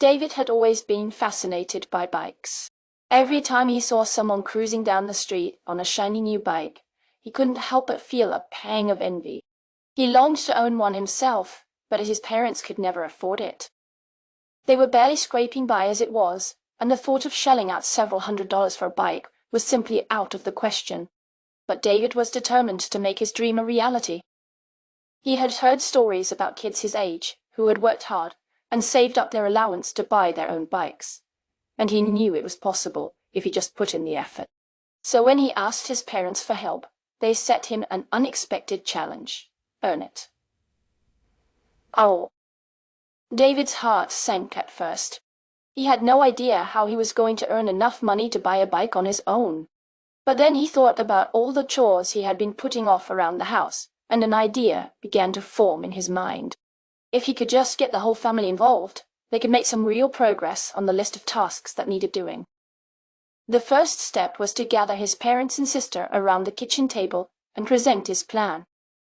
David had always been fascinated by bikes. Every time he saw someone cruising down the street on a shiny new bike, he couldn't help but feel a pang of envy. He longed to own one himself, but his parents could never afford it. They were barely scraping by as it was, and the thought of shelling out several $100s for a bike was simply out of the question. But David was determined to make his dream a reality. He had heard stories about kids his age who had worked hard and saved up their allowance to buy their own bikes. And he knew it was possible if he just put in the effort. So when he asked his parents for help, they set him an unexpected challenge. Earn it. Oh. David's heart sank at first. He had no idea how he was going to earn enough money to buy a bike on his own. But then he thought about all the chores he had been putting off around the house, and an idea began to form in his mind. If he could just get the whole family involved, they could make some real progress on the list of tasks that needed doing. The first step was to gather his parents and sister around the kitchen table and present his plan.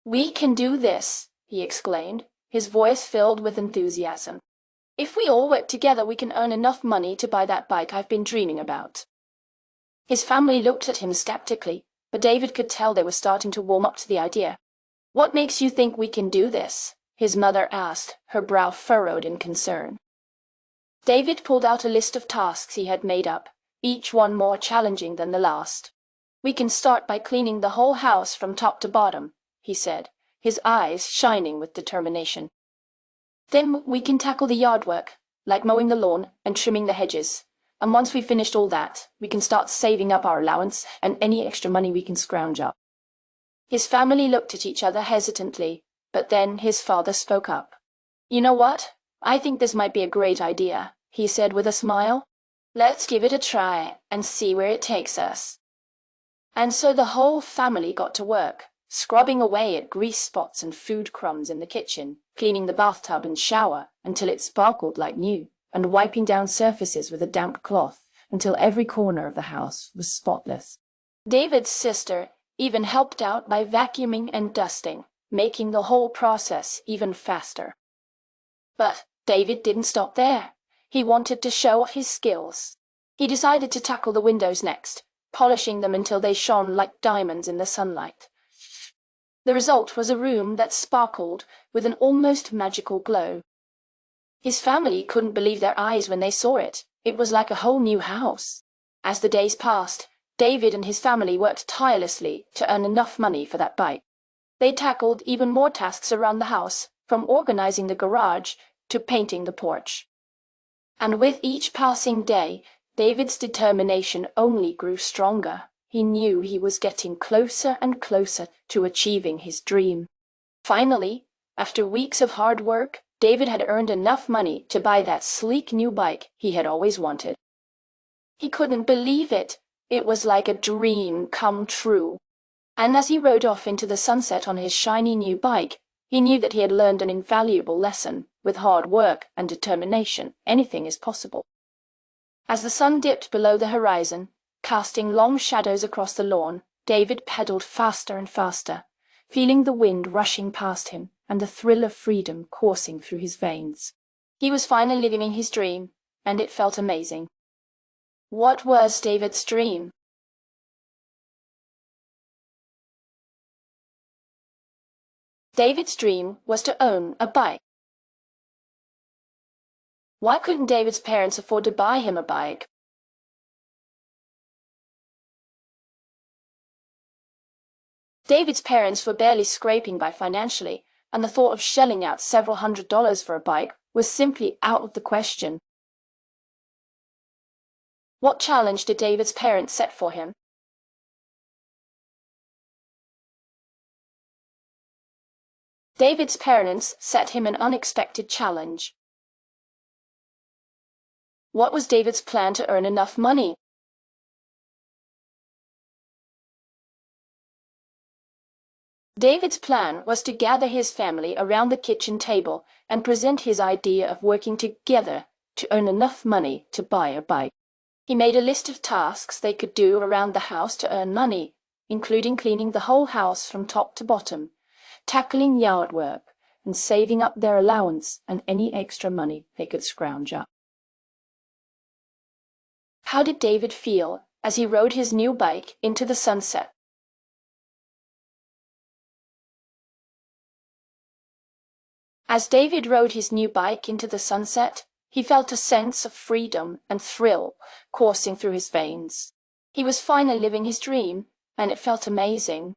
"We can do this," he exclaimed, his voice filled with enthusiasm. "If we all work together, we can earn enough money to buy that bike I've been dreaming about." His family looked at him skeptically, but David could tell they were starting to warm up to the idea. "What makes you think we can do this?" his mother asked, her brow furrowed in concern. David pulled out a list of tasks he had made up, each one more challenging than the last. "We can start by cleaning the whole house from top to bottom," he said, his eyes shining with determination. "Then we can tackle the yard work, like mowing the lawn and trimming the hedges. And once we've finished all that, we can start saving up our allowance and any extra money we can scrounge up." His family looked at each other hesitantly, but then his father spoke up. "You know what? I think this might be a great idea," he said with a smile. "Let's give it a try and see where it takes us." And so the whole family got to work, scrubbing away at grease spots and food crumbs in the kitchen, cleaning the bathtub and shower until it sparkled like new, and wiping down surfaces with a damp cloth until every corner of the house was spotless. David's sister even helped out by vacuuming and dusting, making the whole process even faster. But David didn't stop there. He wanted to show off his skills. He decided to tackle the windows next, polishing them until they shone like diamonds in the sunlight. The result was a room that sparkled with an almost magical glow. His family couldn't believe their eyes when they saw it. It was like a whole new house. As the days passed, David and his family worked tirelessly to earn enough money for that bike. They tackled even more tasks around the house, from organizing the garage to painting the porch. And with each passing day, David's determination only grew stronger. He knew he was getting closer and closer to achieving his dream. Finally, after weeks of hard work, David had earned enough money to buy that sleek new bike he had always wanted. He couldn't believe it. It was like a dream come true. And as he rode off into the sunset on his shiny new bike, he knew that he had learned an invaluable lesson. With hard work and determination, anything is possible. As the sun dipped below the horizon, casting long shadows across the lawn, David pedaled faster and faster, feeling the wind rushing past him and the thrill of freedom coursing through his veins. He was finally living his dream, and it felt amazing. What was David's dream? David's dream was to own a bike. Why couldn't David's parents afford to buy him a bike? David's parents were barely scraping by financially, and the thought of shelling out several $100s for a bike was simply out of the question. What challenge did David's parents set for him? David's parents set him an unexpected challenge. What was David's plan to earn enough money? David's plan was to gather his family around the kitchen table and present his idea of working together to earn enough money to buy a bike. He made a list of tasks they could do around the house to earn money, including cleaning the whole house from top to bottom, tackling yard work, and saving up their allowance and any extra money they could scrounge up. How did David feel as he rode his new bike into the sunset? As David rode his new bike into the sunset, he felt a sense of freedom and thrill coursing through his veins. He was finally living his dream, and it felt amazing.